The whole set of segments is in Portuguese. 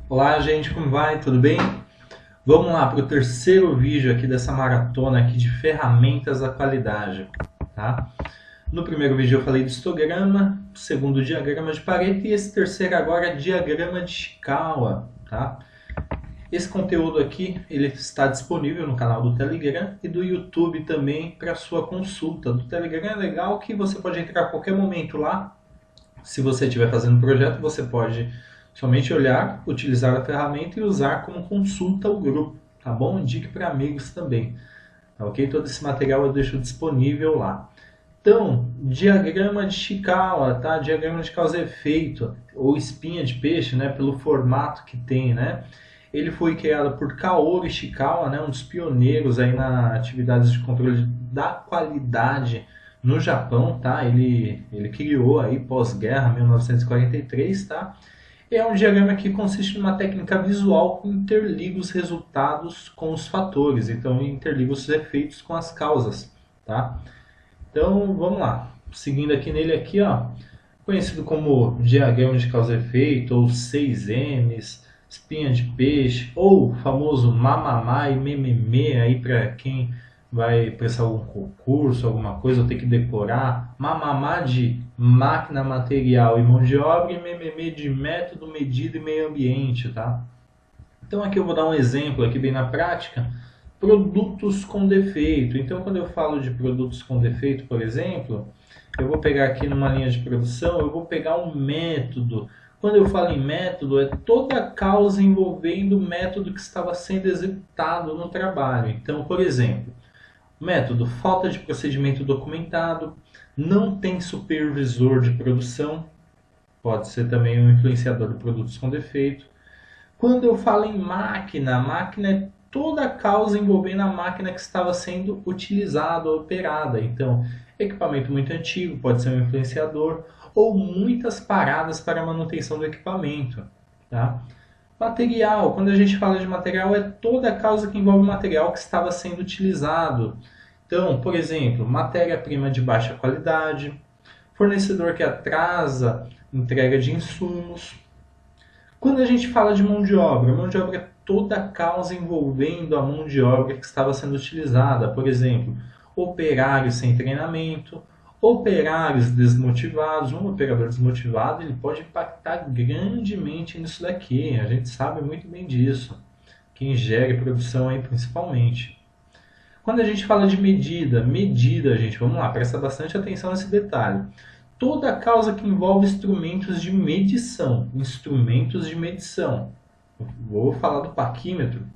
Olá, gente, como vai? Tudo bem? Vamos lá para o terceiro vídeo aqui dessa maratona aqui de ferramentas da qualidade, tá? No primeiro vídeo eu falei de histograma, segundo diagrama de Pareto e esse terceiro agora é diagrama de Chikawa, tá? Esse conteúdo aqui ele está disponível no canal do Telegram e do YouTube também para sua consulta. Do Telegram é legal que você pode entrar a qualquer momento lá. Se você estiver fazendo projeto, você pode somente olhar, utilizar a ferramenta e usar como consulta o grupo, tá bom? Indique para amigos também, tá ok? Todo esse material eu deixo disponível lá. Então, diagrama de Chikawa, tá? Diagrama de causa e efeito, ou espinha de peixe, né? Pelo formato que tem, né? Ele foi criado por Kaoru Ishikawa, né? Um dos pioneiros aí na atividades de controle da qualidade no Japão, tá? Ele criou aí pós-guerra, 1943, tá? É um diagrama que consiste numa técnica visual que interliga os resultados com os fatores, então interliga os efeitos com as causas, tá? Então, vamos lá. Seguindo aqui nele aqui, ó, conhecido como diagrama de causa e efeito ou 6Ms, espinha de peixe ou o famoso mamamá e mememê aí para quem vai prestar algum concurso, alguma coisa, ou ter que decorar. Mamamá de máquina, material e mão de obra e mememê de método, medida e meio ambiente, tá? Então aqui eu vou dar um exemplo aqui bem na prática, produtos com defeito. Então quando eu falo de produtos com defeito, por exemplo, eu vou pegar aqui numa linha de produção, eu vou pegar um método. Quando eu falo em método, é toda a causa envolvendo o método que estava sendo executado no trabalho. Então, por exemplo, método, falta de procedimento documentado, não tem supervisor de produção, pode ser também um influenciador de produtos com defeito. Quando eu falo em máquina, a máquina é toda a causa envolvendo a máquina que estava sendo utilizada ou operada. Então, equipamento muito antigo pode ser um influenciador ou muitas paradas para a manutenção do equipamento. Tá? Material, quando a gente fala de material, é toda a causa que envolve o material que estava sendo utilizado. Então, por exemplo, matéria-prima de baixa qualidade, fornecedor que atrasa entrega de insumos. Quando a gente fala de mão de obra é toda a causa envolvendo a mão de obra que estava sendo utilizada. Por exemplo, operários sem treinamento, operários desmotivados. Um operador desmotivado ele pode impactar grandemente nisso daqui. A gente sabe muito bem disso. Quem gera produção aí principalmente. Quando a gente fala de medida, gente, vamos lá, presta bastante atenção nesse detalhe. Toda a causa que envolve instrumentos de medição. Instrumentos de medição. Vou falar do paquímetro.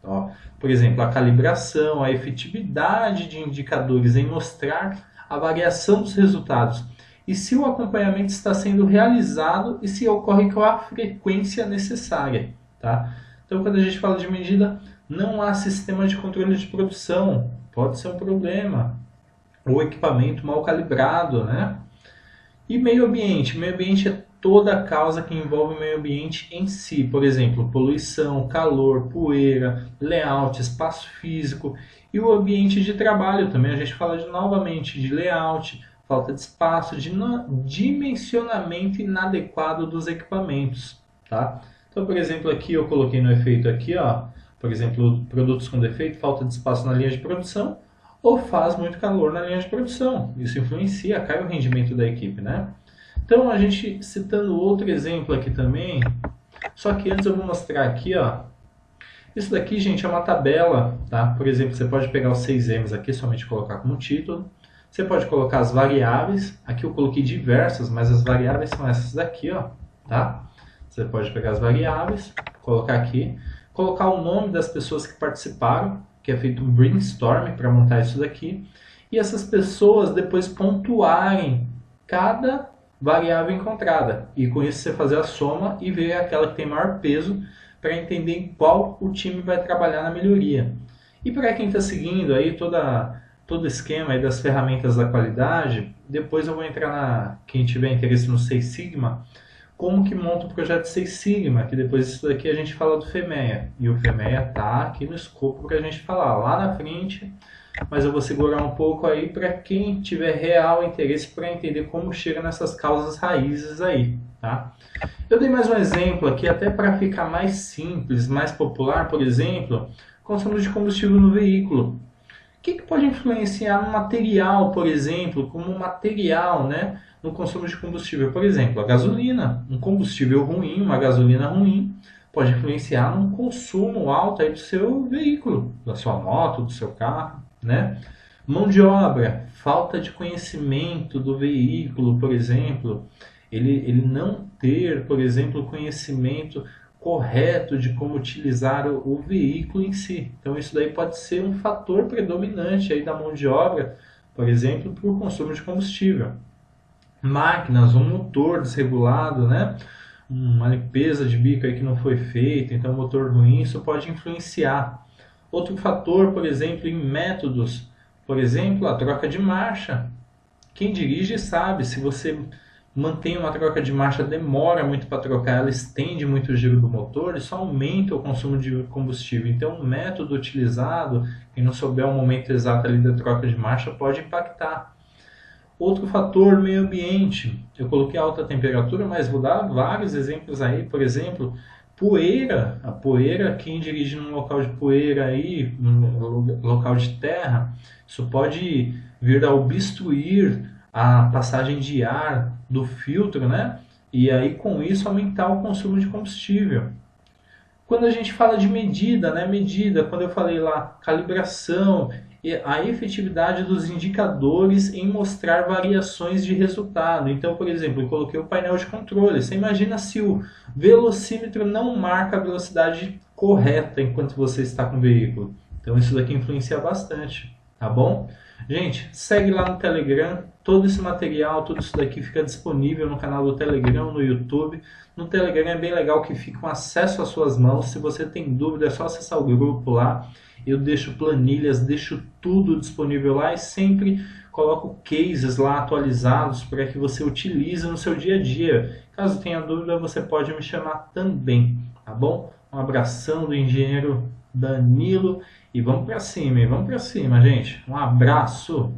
Ó, por exemplo, a calibração, a efetividade de indicadores em mostrar a variação dos resultados e se o acompanhamento está sendo realizado e se ocorre com a frequência necessária. Tá? Então, quando a gente fala de medida, não há sistema de controle de produção. Pode ser um problema. Ou equipamento mal calibrado, né? E meio ambiente. Meio ambiente é toda a causa que envolve o meio ambiente em si. Por exemplo, poluição, calor, poeira, layout, espaço físico e o ambiente de trabalho também. A gente fala novamente de layout, falta de espaço, de dimensionamento inadequado dos equipamentos. Tá? Então, por exemplo, aqui eu coloquei no efeito aqui, ó, por exemplo, produtos com defeito, falta de espaço na linha de produção, ou faz muito calor na linha de produção. Isso influencia, cai o rendimento da equipe, né? Então, a gente citando outro exemplo aqui também, só que antes eu vou mostrar aqui, ó. Isso daqui, gente, é uma tabela, tá? Por exemplo, você pode pegar os 6Ms aqui, somente colocar como título. Você pode colocar as variáveis. Aqui eu coloquei diversas, mas as variáveis são essas daqui, ó, tá? Você pode pegar as variáveis, colocar aqui, colocar o nome das pessoas que participaram, que é feito um brainstorm para montar isso daqui, e essas pessoas depois pontuarem cada variável encontrada, e com isso você fazer a soma e ver aquela que tem maior peso para entender em qual o time vai trabalhar na melhoria. E para quem está seguindo aí todo o esquema aí das ferramentas da qualidade, depois eu vou entrar quem tiver interesse no Six Sigma, como que monta o projeto Six Sigma, que depois disso daqui a gente fala do FEMEA. E o FEMEA está aqui no escopo para a gente falar. Lá na frente mas eu vou segurar um pouco aí para quem tiver real interesse para entender como chega nessas causas raízes aí, tá? Eu dei mais um exemplo aqui até para ficar mais simples, mais popular, por exemplo, consumo de combustível no veículo. O que pode influenciar no material, por exemplo, como material, né, no consumo de combustível? Por exemplo, a gasolina. Um combustível ruim, uma gasolina ruim, pode influenciar num consumo alto aí do seu veículo, da sua moto, do seu carro, né? Mão de obra, falta de conhecimento do veículo, por exemplo. Ele não ter, por exemplo, conhecimento correto de como utilizar o veículo em si. Então isso daí pode ser um fator predominante aí da mão de obra, por exemplo, para o consumo de combustível. Máquinas, um motor desregulado, né? Uma limpeza de bico aí que não foi feita, então motor ruim, isso pode influenciar. Outro fator, por exemplo, em métodos, por exemplo, a troca de marcha. Quem dirige sabe, se você mantém uma troca de marcha, demora muito para trocar, ela estende muito o giro do motor, isso aumenta o consumo de combustível. Então, o método utilizado, quem não souber o momento exato ali da troca de marcha, pode impactar. Outro fator, meio ambiente. Eu coloquei alta temperatura, mas vou dar vários exemplos aí. Por exemplo, poeira. A poeira, quem dirige num local de poeira aí, num local de terra, isso pode vir a obstruir a passagem de ar do filtro, né? E aí com isso aumentar o consumo de combustível. Quando a gente fala de medida, né? Medida, quando eu falei lá, calibração, a efetividade dos indicadores em mostrar variações de resultado. Então, por exemplo, eu coloquei o painel de controle. Você imagina se o velocímetro não marca a velocidade correta enquanto você está com o veículo. Então, isso daqui influencia bastante, tá bom? Gente, segue lá no Telegram. Todo esse material, tudo isso daqui fica disponível no canal do Telegram, no YouTube. No Telegram é bem legal que fica um acesso às suas mãos. Se você tem dúvida, é só acessar o grupo lá. Eu deixo planilhas, deixo tudo disponível lá e sempre coloco cases lá atualizados para que você utilize no seu dia a dia. Caso tenha dúvida, você pode me chamar também, tá bom? Um abração do engenheiro Danilo e vamos para cima, gente. Um abraço!